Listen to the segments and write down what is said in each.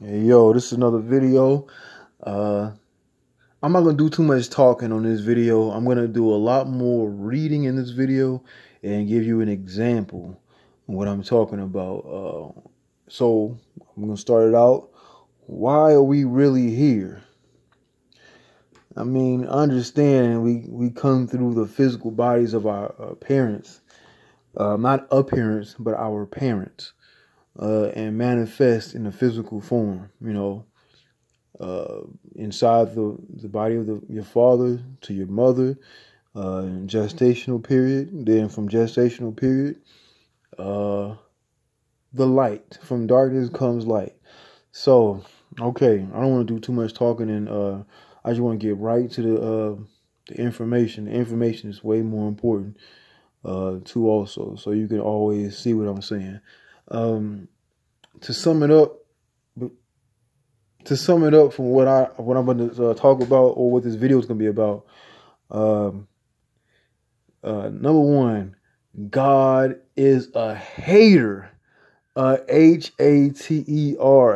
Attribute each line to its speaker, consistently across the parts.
Speaker 1: Hey, yo, this is another video. I'm not going to do too much talking on this video. I'm going to do a lot more reading in this video and give you an example of what I'm talking about. So I'm going to start it out. Why are we really here? I mean, understand we come through the physical bodies of our parents, not appearance, but our parents, and manifest in a physical form, inside the body of your father to your mother, in gestational period. Then from gestational period, the light. From darkness comes light. So, okay, I don't want to do too much talking, and I just want to get right to the information. The information is way more important too, also, so you can always see what I'm saying. To sum it up. From what I'm going to talk about, or what this video is going to be about, number one, God is a hater, Hater,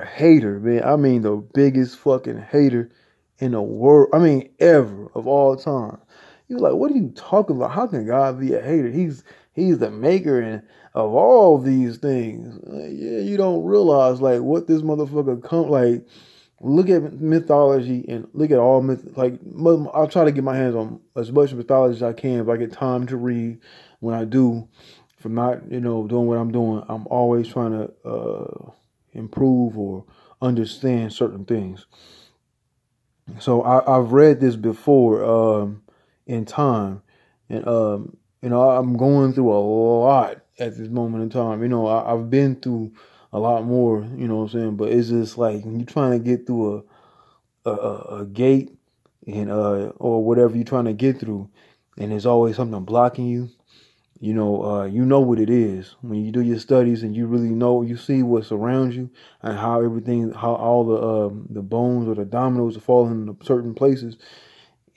Speaker 1: hater, man. I mean, the biggest fucking hater in the world. I mean, ever, of all time. You're like, what are you talking about? How can God be a hater? He's the maker of all these things. Yeah, you don't realize like what this motherfucker like. Look at mythology and look at all myth. Like, I'll try to get my hands on as much mythology as I can if I get time to read. When I do, from not doing what I'm doing, I'm always trying to improve or understand certain things. So I've read this before in time, and I'm going through a lot at this moment in time. I've been through a lot more, you know what I'm saying? But it's just like when you're trying to get through a gate and or whatever you're trying to get through, and there's always something blocking you. You know what it is when you do your studies and you really know, you see what's around you and how all the bones or the dominoes are falling in certain places,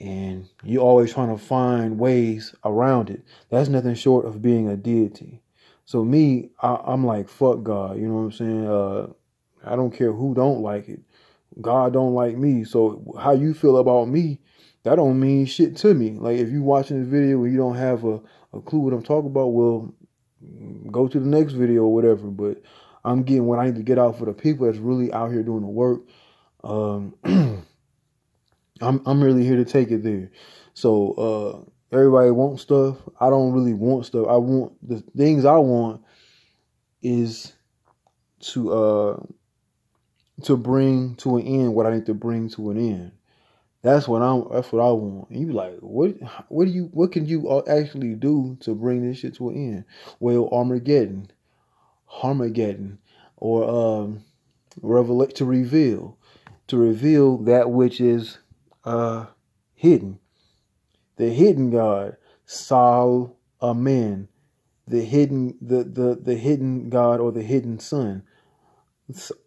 Speaker 1: and you're always trying to find ways around it. That's nothing short of being a deity. So me, I'm like, fuck God, you know what I'm saying? I don't care who don't like it. God don't like me. So how you feel about me, that don't mean shit to me. Like, if you watching this video and you don't have a clue what I'm talking about, well, go to the next video or whatever. But I'm getting what I need to get out for the people that's really out here doing the work. I'm really here to take it there. So everybody wants stuff. I don't really want stuff. I want the things I want is to bring to an end what I need to bring to an end. That's what I want. And you be like, what can you actually do to bring this shit to an end? Well, Armageddon, or to reveal that which is hidden. The hidden God, Amen. The hidden God, or the hidden Son.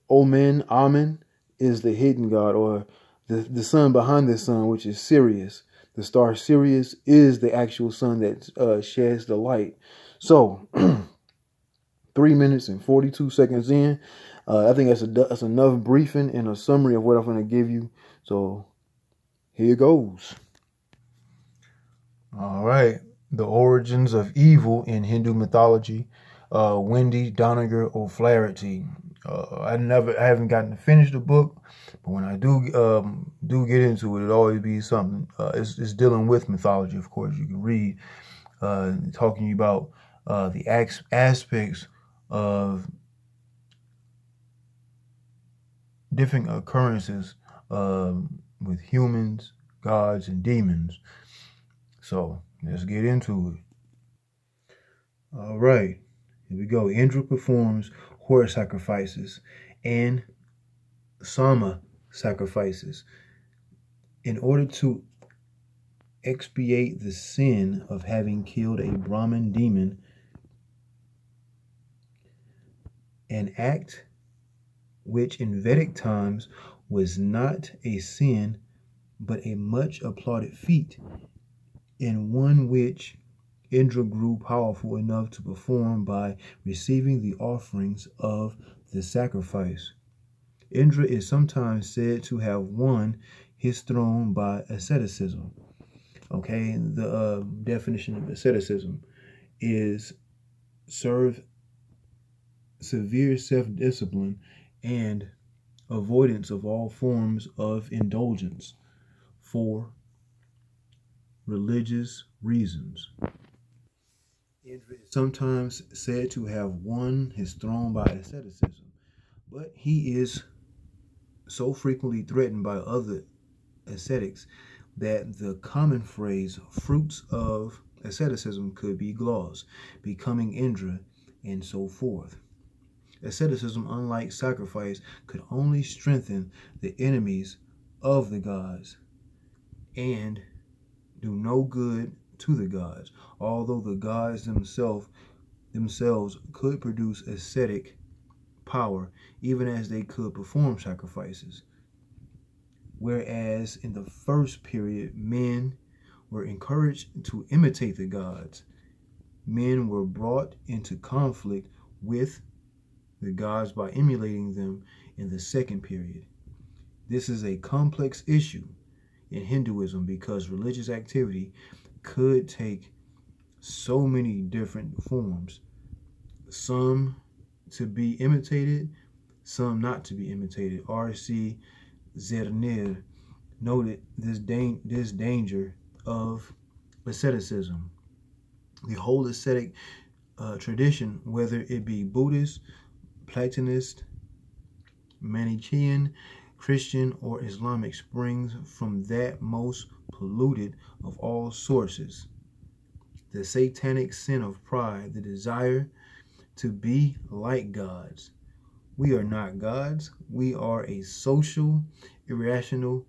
Speaker 1: Amen is the hidden God, or the sun behind the sun, which is Sirius. The star Sirius is the actual sun that sheds the light. So 3 minutes and 42 seconds in, I think that's enough briefing and a summary of what I'm going to give you. So here goes. All right. The origins of evil in Hindu mythology. Wendy Doniger O'Flaherty. I haven't gotten to finish the book, but when I do get into it, it'll always be something. It's dealing with mythology, of course. You can read talking about the aspects of different occurrences with humans, gods, and demons. So let's get into it. All right, here we go. Indra performs horse sacrifices and Sama sacrifices in order to expiate the sin of having killed a Brahmin demon, an act which in Vedic times was not a sin but a much applauded feat, and one which Indra grew powerful enough to perform by receiving the offerings of the sacrifice. Indra is sometimes said to have won his throne by asceticism. Okay, the definition of asceticism is serve severe self-discipline and avoidance of all forms of indulgence for religious reasons. Indra is sometimes said to have won his throne by asceticism, but he is so frequently threatened by other ascetics that the common phrase fruits of asceticism could be glossed, becoming Indra, and so forth. Asceticism, unlike sacrifice, could only strengthen the enemies of the gods and do no good to the gods, although the gods themselves could produce ascetic power, even as they could perform sacrifices. Whereas in the first period, men were encouraged to imitate the gods. Men were brought into conflict with the gods by emulating them in the second period. This is a complex issue in Hinduism because religious activity could take so many different forms, some to be imitated, some not to be imitated. R.C. Zernir noted this danger of asceticism. The whole ascetic tradition, whether it be Buddhist, Platonist, Manichaean, Christian, or Islamic, springs from that most polluted of all sources, the satanic sin of pride, the desire to be like gods. We are not gods. We are a social, irrational.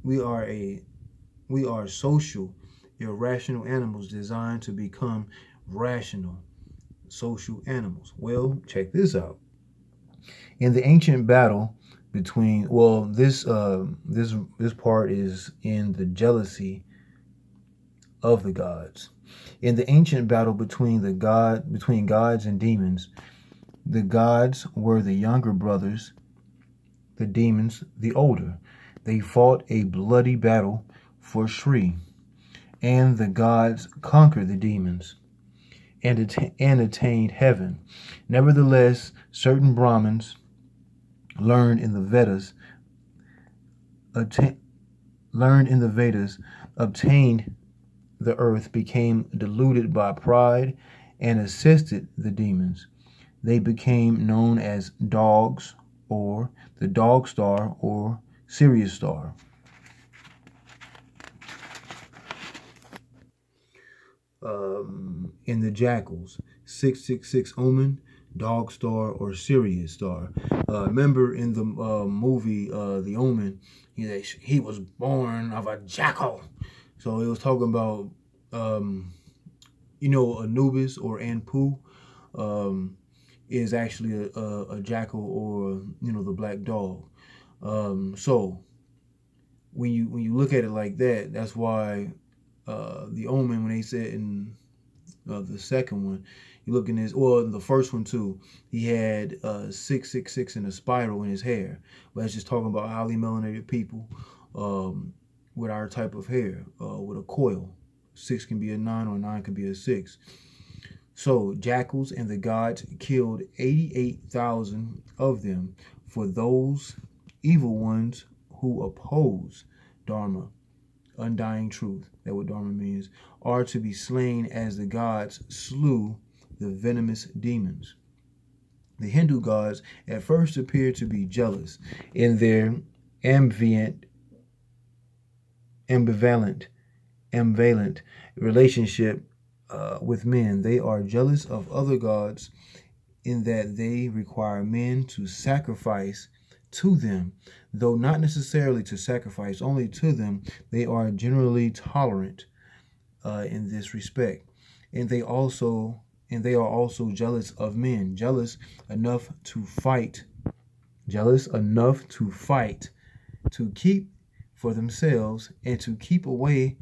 Speaker 1: We are social, irrational animals designed to become rational, social animals. Well, check this out. In the ancient battle between, well, this part is in the jealousy of the gods. In the ancient battle between gods and demons, the gods were the younger brothers, the demons the older. They fought a bloody battle for Shri, and the gods conquered the demons and attained heaven. Nevertheless, certain Brahmins learned in the Vedas, obtained the earth, became deluded by pride, and assisted the demons. They became known as dogs, or the dog star, or Sirius star. In the jackals, 666 omen, dog star, or Sirius star. Remember in the movie The Omen, he was born of a jackal. So it was talking about, Anubis or Anpu is actually a jackal, or the black dog. So when you look at it like that, that's why the Omen, when they said in the second one, you look in his, well, the first one too, he had 666 in a spiral in his hair. But it's just talking about highly melanated people with our type of hair, with a coil. 6 can be a 9, or 9 can be a 6. So jackals and the gods killed 88,000 of them for those evil ones who oppose Dharma, undying truth. That's what Dharma means. Are to be slain as the gods slew the venomous demons. The Hindu gods at first appear to be jealous in their ambivalent relationship with men. They are jealous of other gods in that they require men to sacrifice to them, though not necessarily to sacrifice only to them. They are generally tolerant in this respect, and they are also jealous of men, jealous enough to fight, to keep for themselves and to keep away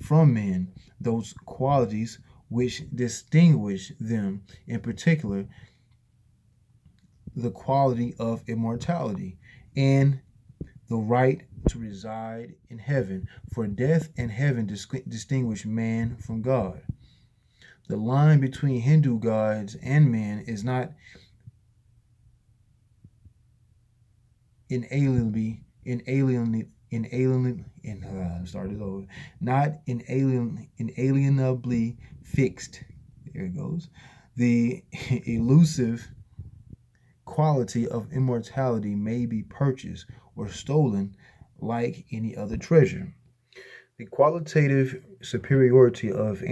Speaker 1: from men those qualities which distinguish them, in particular the quality of immortality and the right to reside in heaven, for death and heaven distinguish man from God. The line between Hindu gods and man is not inalienably fixed. There it goes. The elusive quality of immortality may be purchased or stolen like any other treasure. The qualitative superiority of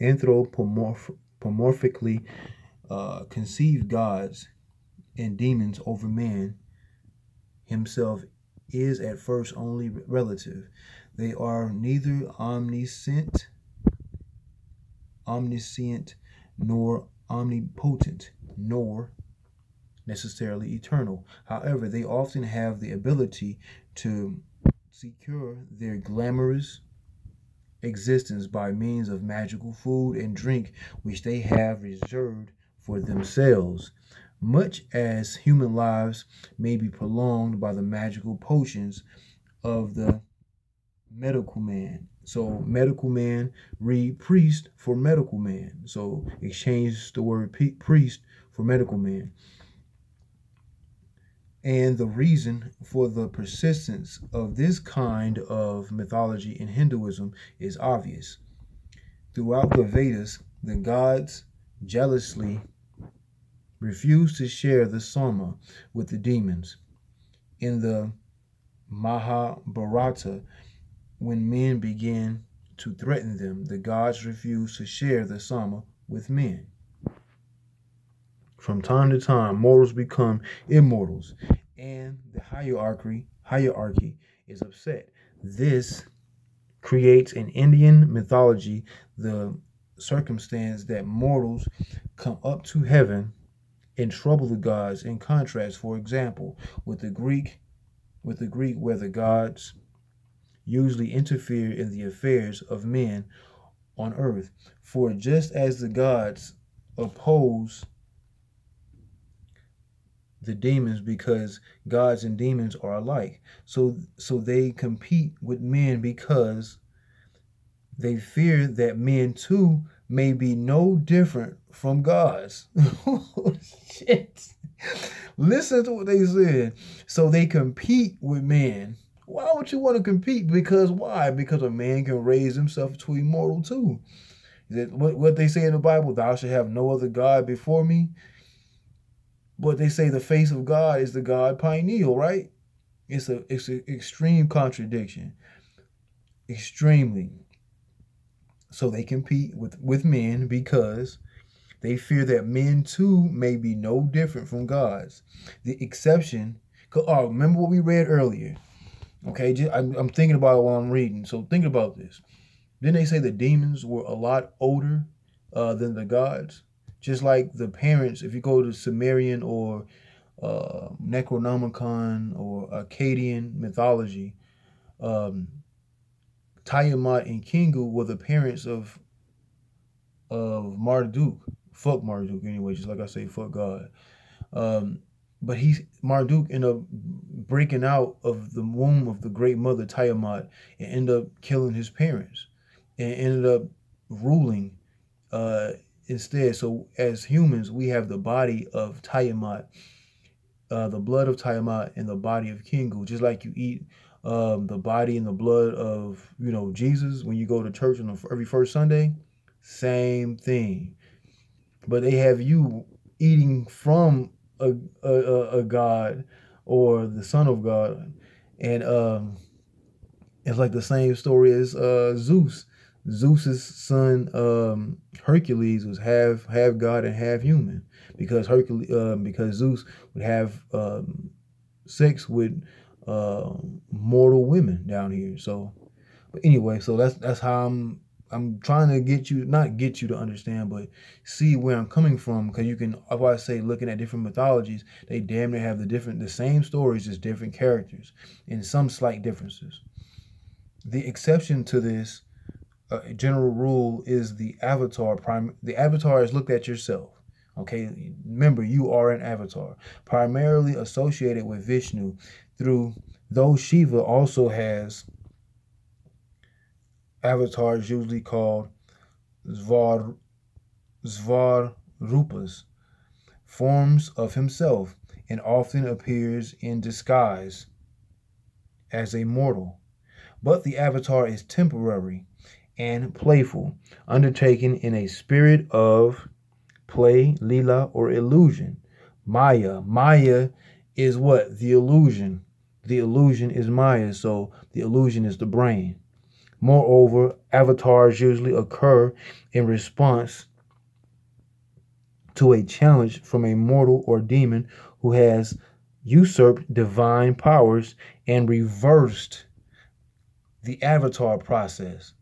Speaker 1: anthropomorphically conceived gods and demons over man himself is at first only relative. They are neither omniscient nor omnipotent, nor necessarily eternal. However, they often have the ability to secure their glamorous existence by means of magical food and drink which they have reserved for themselves, much as human lives may be prolonged by the magical potions of the medical man. So medical man, read priest for medical man. So exchange the word priest for medical man. And the reason for the persistence of this kind of mythology in Hinduism is obvious. Throughout the Vedas, the gods jealously refused to share the Sama with the demons. In the Mahabharata, when men began to threaten them, the gods refused to share the Sama with men. From time to time, mortals become immortals, and the hierarchy is upset. This creates in Indian mythology the circumstance that mortals come up to heaven and trouble the gods. In contrast, for example, with the Greek where the gods usually interfere in the affairs of men on earth. For just as the gods oppose the demons because gods and demons are alike, so they compete with men because they fear that men too may be no different from gods. Oh, shit. Listen to what they said. So they compete with men. Why would you want to compete? Because why? Because a man can raise himself to immortal too. That what they say in the Bible, thou shalt have no other God before me. But they say the face of God is the God pineal, right? It's an extreme contradiction. Extremely. So they compete with men because they fear that men too may be no different from gods. The exception, remember what we read earlier. Okay, I'm thinking about it while I'm reading. So think about this. Didn't they say the demons were a lot older than the gods? Just like the parents, if you go to Sumerian or Necronomicon or Akkadian mythology, Tiamat and Kingu were the parents of Marduk. Fuck Marduk anyway, just like I say, fuck God. But Marduk ended up breaking out of the womb of the great mother Tiamat and ended up killing his parents and ended up ruling instead. So as humans, we have the body of Tiamat, the blood of Tiamat, and the body of Kingu. Just like you eat the body and the blood of Jesus when you go to church on every first Sunday, same thing. But they have you eating from a god or the son of God, and it's like the same story as Zeus. Zeus's son Hercules was half god and half human because Zeus would have sex with mortal women down here. So, but anyway, so that's how I'm trying to not get you to understand, but see where I'm coming from, because you can, if I say looking at different mythologies, they damn near have the same stories, just different characters and some slight differences. The exception to this general rule is the avatar. The avatar is look at yourself. Okay, remember, you are an avatar, primarily associated with Vishnu, though Shiva also has avatars usually called Svar, Svarupas, forms of himself, and often appears in disguise as a mortal. But the avatar is temporary and playful, undertaken in a spirit of play, lila, or illusion. Maya is what? The illusion. The illusion is Maya, so the illusion is the brain. Moreover, avatars usually occur in response to a challenge from a mortal or demon who has usurped divine powers and reversed the avatar process.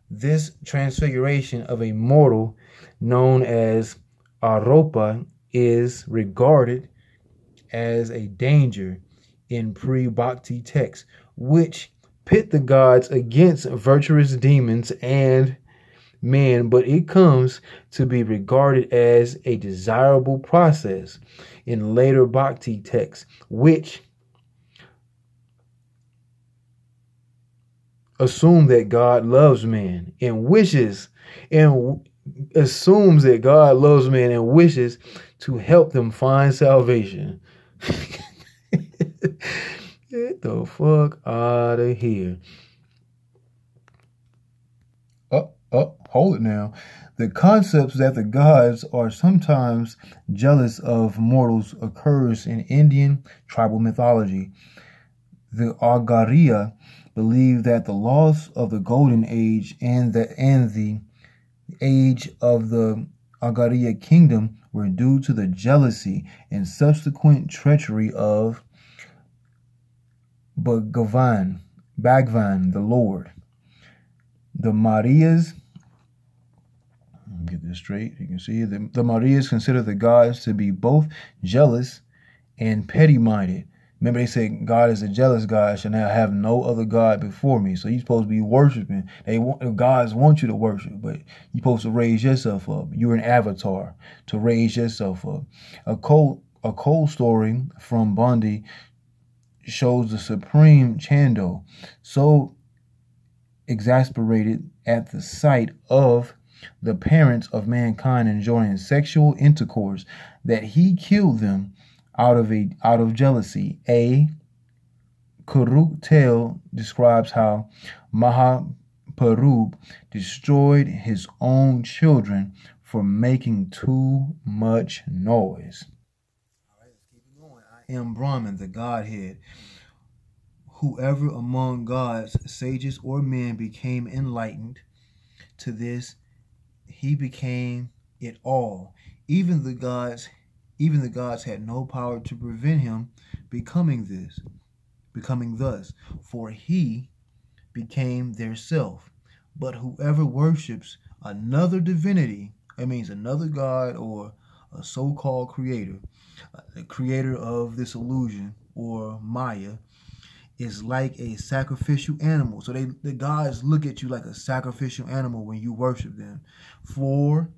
Speaker 1: This transfiguration of a mortal, known as Aropa, is regarded as a danger in pre-Bhakti texts, which pit the gods against virtuous demons and men, but it comes to be regarded as a desirable process in later Bhakti texts, which assume that God loves man and wishes and assumes that God loves man and wishes to help them find salvation. Get the fuck out of here. Hold it now. The concepts that the gods are sometimes jealous of mortals occurs in Indian tribal mythology. The Agariya believe that the loss of the Golden Age and the age of the Agariya kingdom were due to the jealousy and subsequent treachery of Bhagwan, the Lord. The Marias, get this straight, you can see the Marias consider the gods to be both jealous and petty-minded. Remember, they say God is a jealous God, shall now have no other God before me. So you're supposed to be worshiping. The gods want you to worship, but you're supposed to raise yourself up. You're an avatar to raise yourself up. A cold story from Bondi shows the supreme Chando so exasperated at the sight of the parents of mankind enjoying sexual intercourse that he killed them out of jealousy. A Kuruk tale describes how Mahaprabhu destroyed his own children for making too much noise. All right, let's keep it going. I am Brahman, the Godhead. Whoever among gods, sages, or men became enlightened to this, he became it all. Even the gods had no power to prevent him becoming thus, for he became their self. But whoever worships another divinity, that means another god or a so-called creator, the creator of this illusion or Maya, is like a sacrificial animal. So the gods look at you like a sacrificial animal when you worship them. For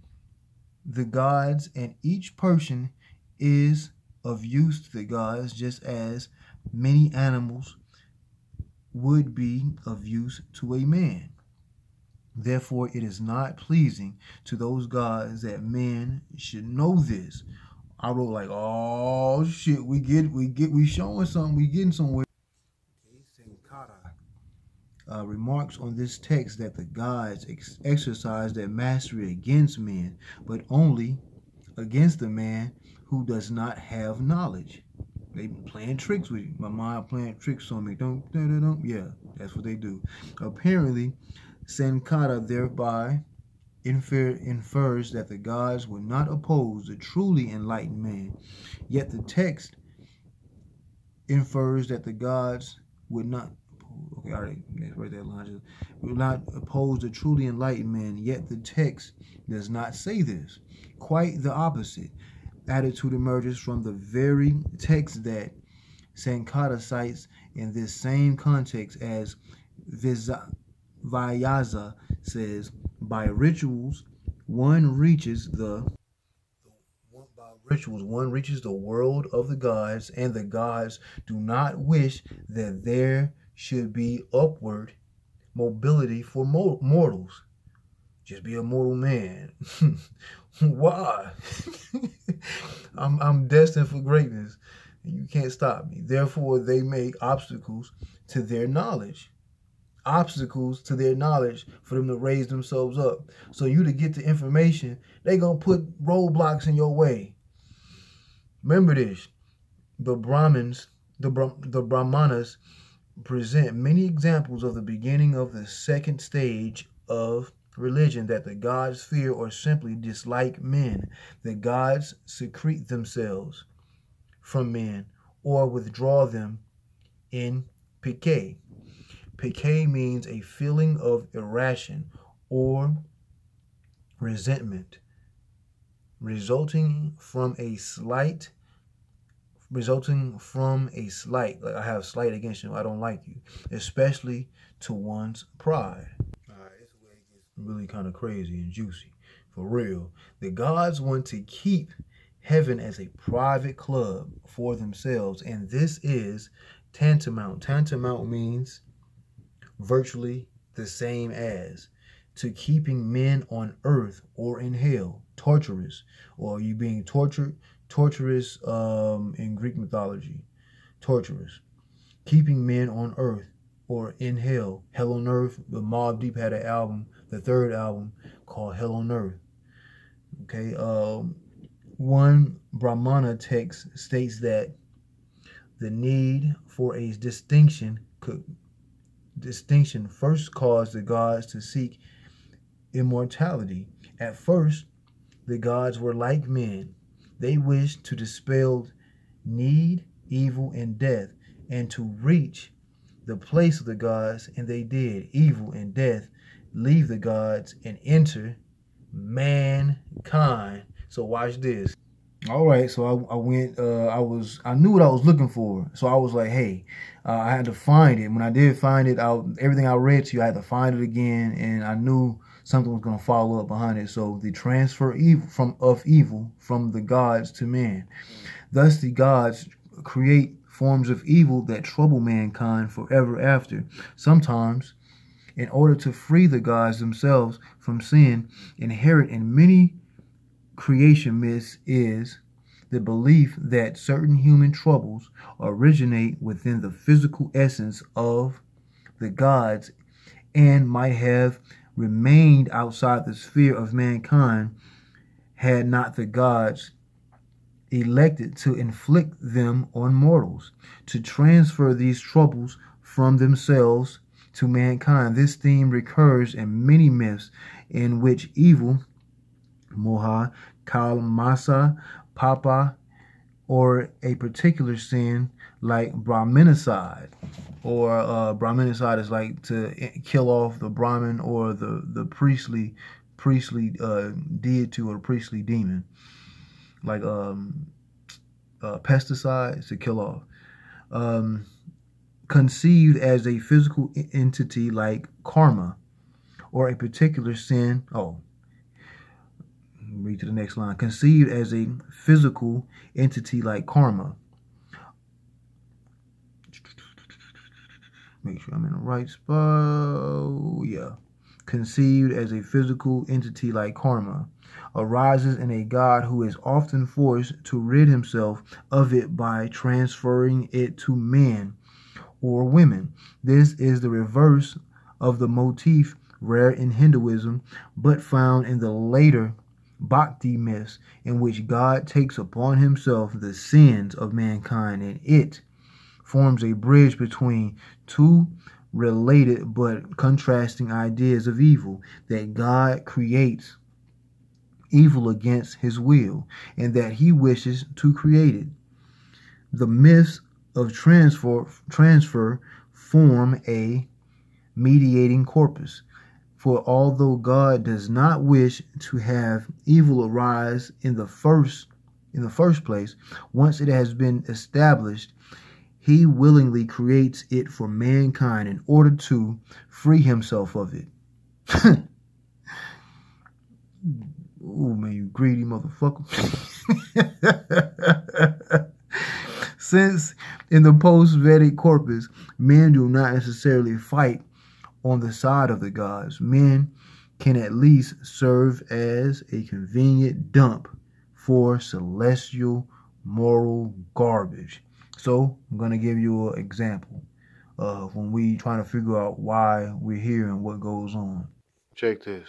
Speaker 1: the gods and each person is of use to the gods, just as many animals would be of use to a man. Therefore, it is not pleasing to those gods that men should know this. I wrote like, oh shit, we showing something, we getting somewhere. Remarks on this text that the gods exercise their mastery against men, but only against the man who does not have knowledge. They playing tricks with you. My mind playing tricks on me. Don't. Yeah, that's what they do. Apparently, Sankara thereby infers that the gods would not oppose the truly enlightened man. Yet the text infers that the gods would not. Okay, all right, let's write that line. Will not oppose the truly enlightened man. Yet the text does not say this. Quite the opposite. Attitude emerges from the very text that Sankara cites in this same context, as Vyaza says, by rituals one reaches the rituals, one reaches the world of the gods, and the gods do not wish that there should be upward mobility for mortals. Just be a mortal man. Why? I'm destined for greatness, and you can't stop me. Therefore, they make obstacles to their knowledge. Obstacles to their knowledge for them to raise themselves up. So you to get the information, they gonna put roadblocks in your way. Remember this: the Brahmins, the Brahmanas present many examples of the beginning of the second stage of religion, that the gods fear or simply dislike men. The gods secrete themselves from men or withdraw them in pique. Pique means a feeling of irration or resentment resulting from a slight, like I have slight against you, I don't like you, especially to one's pride. All right, this is where it gets really kind of crazy and juicy. For real, the gods want to keep heaven as a private club for themselves, and this is tantamount. Tantamount means virtually the same as to keeping men on earth or in hell, torturous, or you being tortured, torturous in Greek mythology, torturous, keeping men on earth or in hell, hell on earth. The Mobb Deep had an album, the third album, called Hell on Earth. Okay, one Brahmana text states that the need for a distinction first caused the gods to seek immortality. At first, the gods were like men. They wished to dispel need, evil, and death, and to reach the place of the gods, and they did. Evil and death leave the gods and enter mankind. So watch this. All right, so I went, I knew what I was looking for. So I was like, hey, I had to find it. When I did find it, everything I read to you, I had to find it again, and I knew something was going to follow up behind it. So the transfer of evil from the gods to man. Thus the gods create forms of evil that trouble mankind forever after. Sometimes, in order to free the gods themselves from sin, inherent in many creation myths is the belief that certain human troubles originate within the physical essence of the gods and might have remained outside the sphere of mankind had not the gods elected to inflict them on mortals, to transfer these troubles from themselves to mankind. This theme recurs in many myths in which evil, moha, kalmasa, papa, or a particular sin like Brahminicide, or Brahminicide is like to kill off the Brahmin or the priestly deity or the priestly demon, like pesticides to kill off. Conceived as a physical entity like karma, or a particular sin. Read to the next line. Conceived as a physical entity like karma. Make sure I'm in the right spot. Yeah. Conceived as a physical entity like karma, arises in a god who is often forced to rid himself of it by transferring it to men or women. This is the reverse of the motif rare in Hinduism, but found in the later Bhakti myths, in which God takes upon himself the sins of mankind, and it forms a bridge between two related but contrasting ideas of evil, that God creates evil against his will, and that he wishes to create it. The myths of transfer form a mediating corpus. For although God does not wish to have evil arise in the first place, once it has been established, he willingly creates it for mankind in order to free himself of it. Oh man, you greedy motherfucker. Since in the post-Vedic corpus, men do not necessarily fight on the side of the gods, men can at least serve as a convenient dump for celestial moral garbage. So I'm going to give you an example of when we trying to figure out why we're here and what goes on. Check this.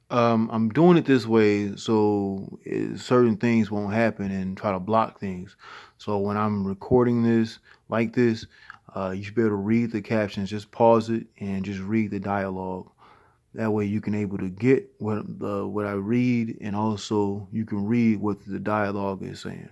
Speaker 1: I'm doing it this way so certain things won't happen and try to block things. So when I'm recording this like this, you should be able to read the captions. Just pause it and just read the dialogue. That way you can able to get what I read, and also you can read what the dialogue is saying.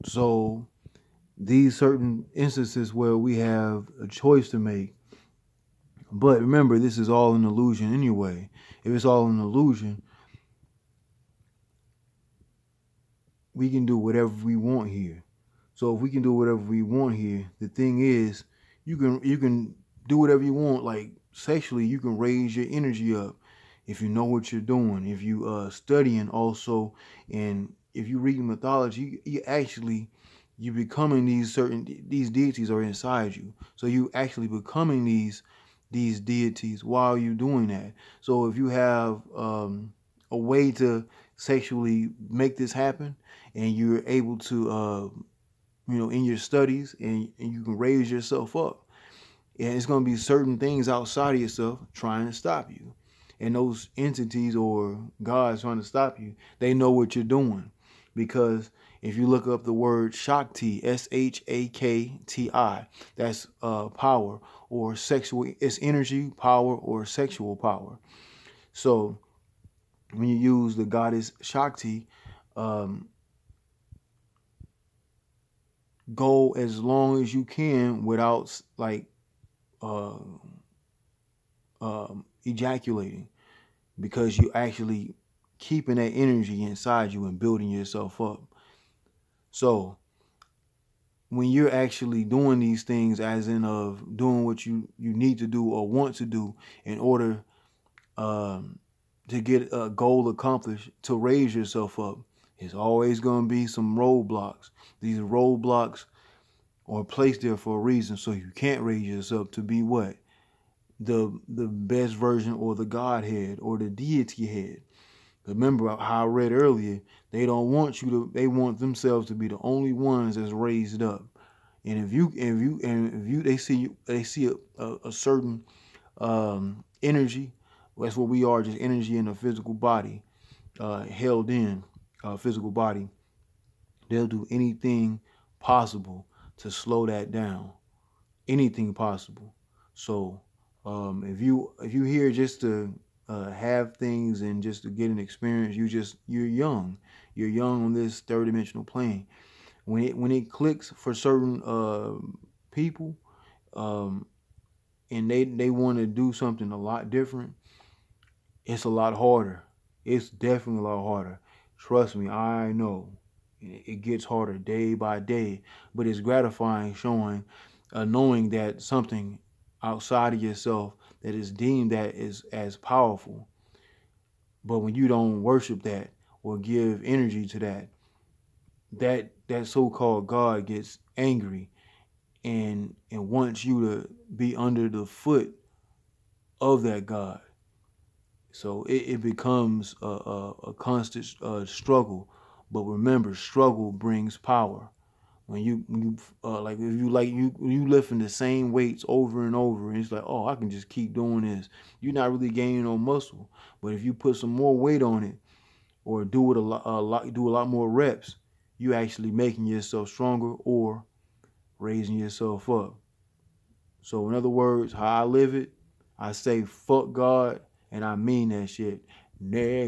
Speaker 1: So these certain instances where we have a choice to make, but remember, this is all an illusion anyway. If it's all an illusion, we can do whatever we want here. So if we can do whatever we want here, the thing is, you can do whatever you want. Like sexually, you can raise your energy up if you know what you're doing. If you studying also, and if you read mythology, you becoming these deities are inside you. So you actually becoming these deities while you're doing that. So if you have a way to sexually make this happen, and you're able to in your studies, and you can raise yourself up, and it's going to be certain things outside of yourself trying to stop you, and those entities or gods trying to stop you, they know what you're doing, because if you look up the word Shakti, Shakti, that's power or sexual, it's energy, power, or sexual power. So when you use the goddess Shakti, go as long as you can without like uh, ejaculating, because you actually keeping that energy inside you and building yourself up. So when you're actually doing these things, as in of doing what you need to do or want to do in order to get a goal accomplished, to raise yourself up, it's always going to be some roadblocks. These roadblocks are placed there for a reason, so you can't raise yourself to be what? The best version, or the Godhead, or the deity head. Remember how I read earlier, they don't want you to, they want themselves to be the only ones that's raised up. And if you they see a certain energy, that's what we are, just energy in a physical body, held in a physical body. They'll do anything possible to slow that down, anything possible. So if you here just to have things and just to get an experience, you're young. You're young on this third dimensional plane. When it clicks for certain people, and they want to do something a lot different, it's a lot harder. It's definitely a lot harder. Trust me, I know. It gets harder day by day, but it's gratifying knowing that something outside of yourself that is deemed that is as powerful. But when you don't worship that or give energy to that so-called God gets angry and wants you to be under the foot of that God. So it becomes a constant struggle. But remember, struggle brings power. When you like, if you lifting the same weights over and over, and it's like, oh, I can just keep doing this. You're not really gaining no muscle. But if you put some more weight on it, or do it do a lot more reps, you actually making yourself stronger or raising yourself up. So in other words, how I live it, I say fuck God, and I mean that shit, nigga.